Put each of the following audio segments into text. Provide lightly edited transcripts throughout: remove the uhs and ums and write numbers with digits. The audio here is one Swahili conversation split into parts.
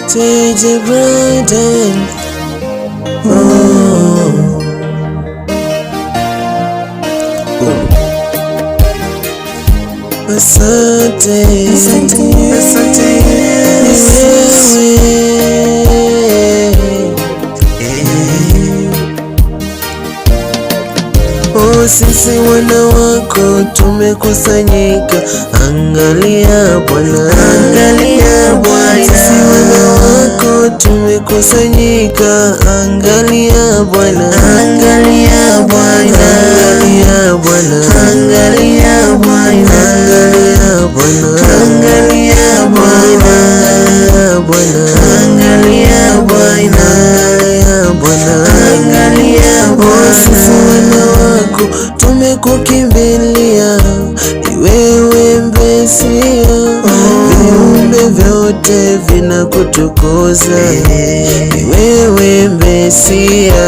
TJ Brayden. Asante, asante sisi wana wako tumekusanyika, angalia Bwana, angalia Bwana. Sisi wana wako tumekusanyika, angalia Bwana, angalia Bwana, angalia Bwana, angalia Bwana, angalia Bwana, angalia Bwana, angalia Bwana, angalia Bwana, angalia Bwana. Sisi wana wako tumekukimbilia, ni wewe Mesia. Viumbe vyote vinakutukuza, ni wewe Mesia.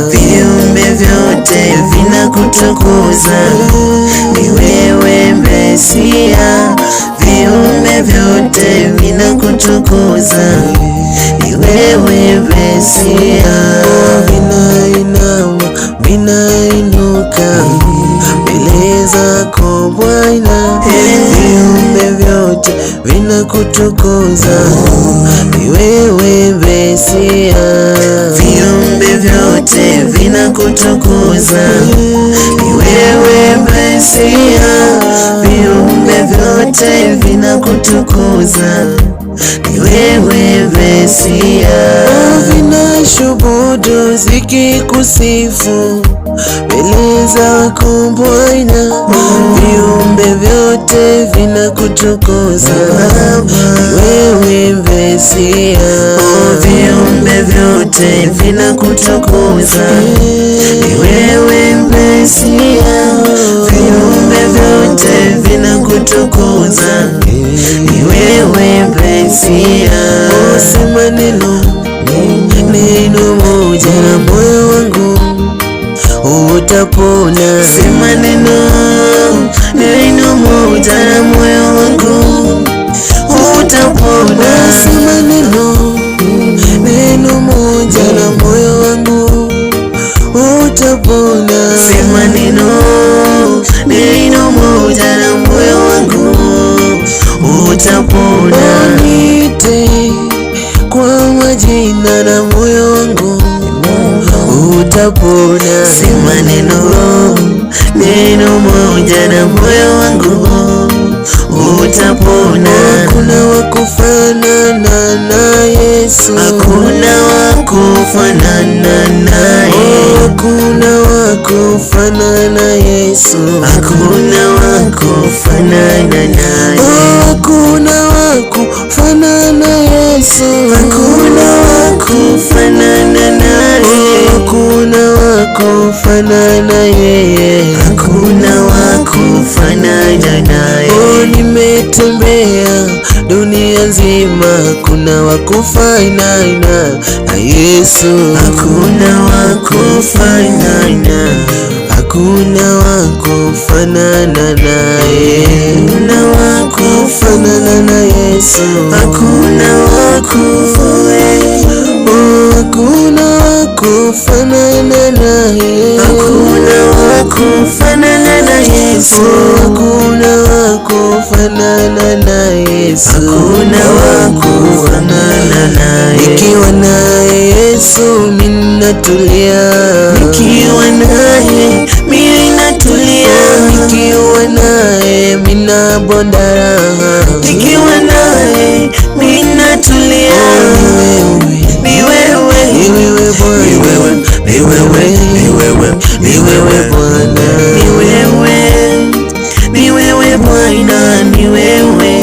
Viumbe vyote vinakutukuza, ni wewe Mesia. Viumbe vyote vinakutukuza, ni wewe Mesia. Vinainama, vinainuka mbele zako Bwana, viumbe vyote vinakutukuza, ni wewe Mesia. Viumbe vyote vinakutukuza, ni wewe Mesia. Viumbe vyote vinakutukuza, ni wewe Mesia. Vinashuhudu zikikusifu mbele zako Bwana, viumbe vyote vinakutukuza, ni wewe Mesia. Viumbe vyote vinakutukuza, ni wewe Mesia. Viumbe vyote vinakutukuza, ni wewe Mesia. Sema neno moja na moyo wangu utapona. Sema neno moja na moyo wangu utapona. Sema neno moja na moyo wangu utapona. Sema neno moja na moyo wangu utapona. Niite kwa majina na moyo wangu utapona. Sema neno moja na moyo wangu utapona. Hakuna wakufanana na Yesu, hakuna wakufanana naye. Hakuna wakufanana na Yesu, hakuna wakufanana naye. Hakuna wakufanana na Yesu, hakuna wakufanana naye. Hakuna wakufanana yeye, hakuna wakufanana naye. Nimetembea dunia nzima, hakuna wakufanana na Yesu. Hakuna wakufanana, hakuna wakufanana naye. Hakuna wakufanana na Yesu, hakuna wakufanana, hakuna wakufanana naye. Hakuna wakufanana na Yesu, hakuna wakufanana na Yesu, hakuna wakufanana naye. Nikiwa naye Yesu mimi natulia, nikiwa naye mimi natulia. Nikiwa naye mimi nabonda raha, nikiwa naye mimi natulia. Ni wewe, ni wewe Bwana, ni wewe, ni wewe, ni wewe, ni wewe Bwana, ni wewe, ni wewe Bwana, ni wewe,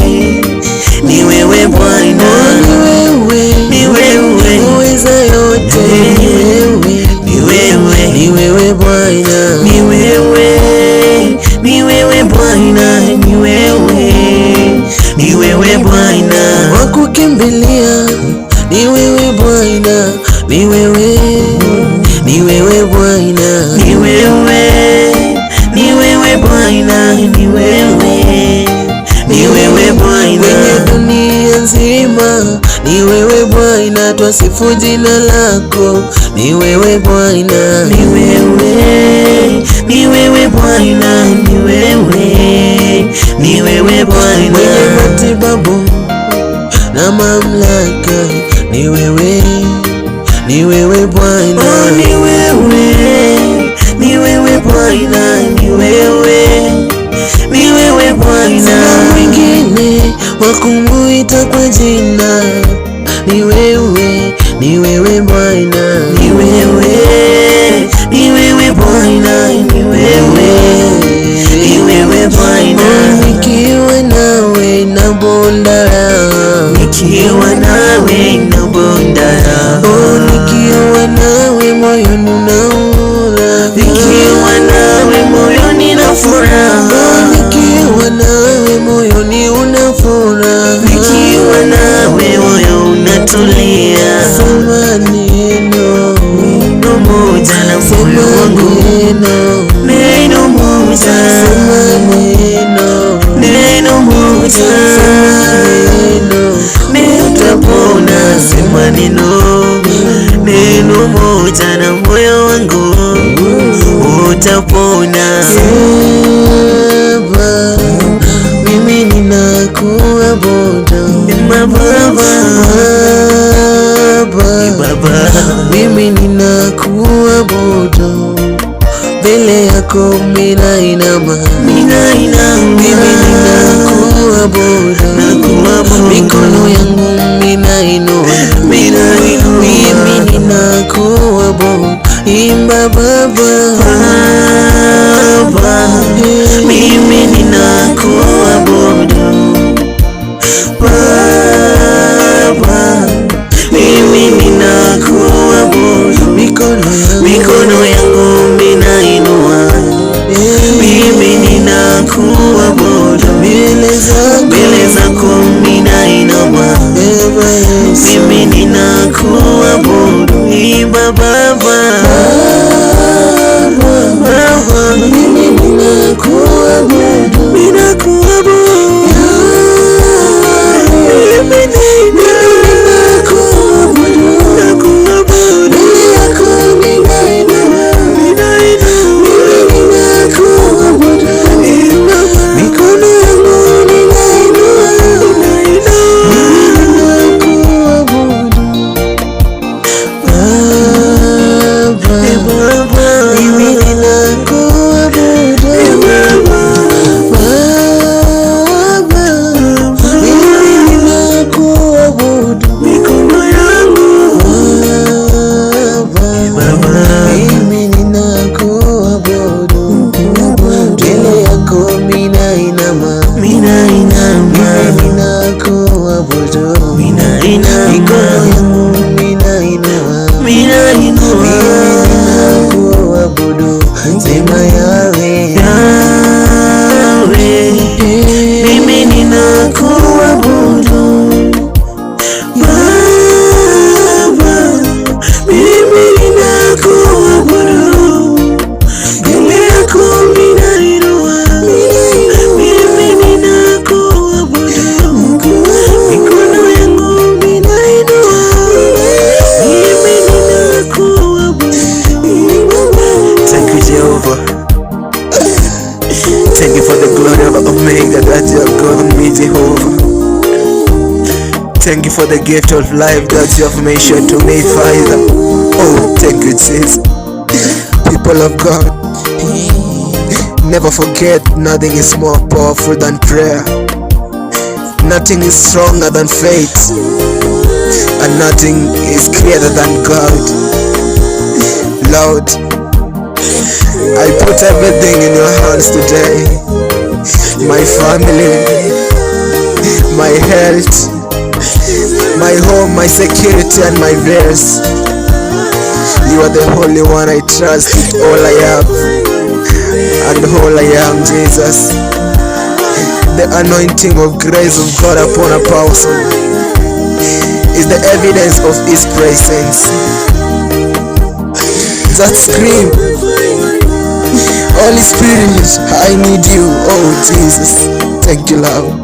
ni wewe Bwana, ni wewe, uweza yote, ni wewe, ni wewe, ni wewe Bwana, ni wewe, ni wewe Bwana, ni wewe, ni wewe Bwana, wakukimbilia ni wewe Bwana, ni wewe, ni wewe Bwana, ni wewe, ni wewe Bwana, ni wewe, ni wewe Bwana. kwenye dunia nzima. Ni wewe Bwana, twasifu jina lako. Ni wewe Bwana, ni wewe, ni wewe Bwana, ni wewe, ni wewe Bwana, mwenye matibabu na mamlaka. Ni wewe, ni wewe Bwana, oh, ni wewe, ni wewe Bwana, ni wewe, ni wewe Bwana. Sina mwingine wa kumuita kwa jina. Ni wewe, ni wewe Bwana, ni wewe, ni wewe Bwana, ni wewe, ni wewe Bwana. Nikiwa nawe na bonda, nikiwa nawe na bonda, oh, nikiwa nawe moyoni unaura, nikiwa nawe moyoni na furaha, nikiwa nawe moyoni una furaha, nikiwa nawe moyo unatulia. Sema neno moja na moyo wangu, neno moja, sema neno moja, utapona. Sema neno moja na moyo wangu utapona. Baba, mimi ninakuabudu. Baba, mimi ninakuabudu. Mbele yako ninainama, mimi ninakuabudu. Mikono yangu ninainua, mimi ninakuabudu. Imba Baba, mimi ninakuabudu. Baba, mimi ninakuabudu. Mikono yangu ninainua, mimi ninakuabudu. Mbele zako ninainama, mimi ninakuabudu. Imba Baba, mimi ninakuabudu. Sema Yawe, mimi ninakuabudu. Baba, mimi ninakuabudu. Mbele yako ninainua, mimi ninakuabudu. Mikono yangu ninainua, mimi ninakuabudu. Thank you, Jehovah. Thank you for the glory of Omega that you have given me, Jehovah. Thank you for the gift of life that you have mentioned to me, Father. Oh, thank you, Jesus. People of God, never forget, nothing is more powerful than prayer. Nothing is stronger than faith. And nothing is greater than God. Lord, I put everything in your hands today. My family, my health, my home, my security and my verse. You are the Holy One I trust with all I have and all I am, Jesus. The anointing of grace of God upon a person is the evidence of His presence. That scream, Holy Spirit, I need you. Oh Jesus, thank you, Lord.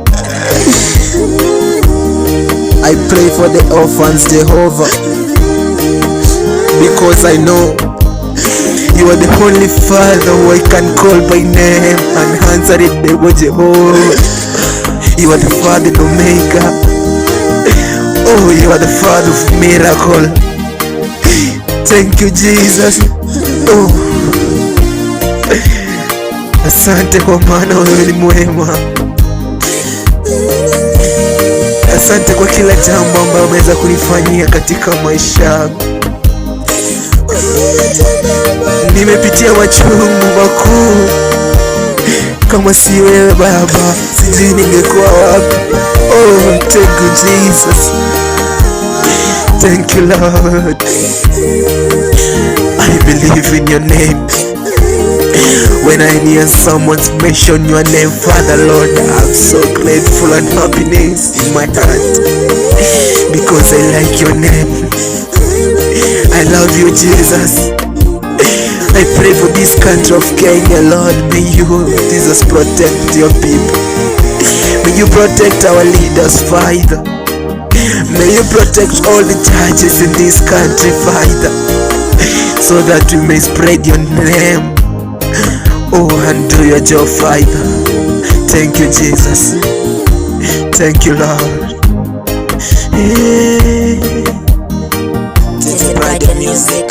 I pray for the orphans, Jehovah, because I know you are the only Father who I can call by name and answer it, Jehovah. You are the Father of Omega. Oh, you are the Father of miracle. Thank you, Jesus. Oh, asante kwa maana wewe ni mwema. Asante kwa kila jambo ambalo umeweza kunifanyia katika maisha yangu. Nimepitia machungu makuu, kama si wewe Baba sijui ningekuwa wapi. Oh, thank you Jesus. Thank you Lord. I believe in your name. When I hear someone mention your name, Father Lord, I'm so grateful and happiness in my heart, because I like your name. I love you, Jesus. I pray for this country of Kenya, Lord. May you, Jesus, protect your people. May you protect our leaders, Father. May you protect all the churches in this country, Father, so that we may spread your name. Oh, and do your job, Father. Thank you, Jesus. Thank you, Lord. DJ Brighter Music.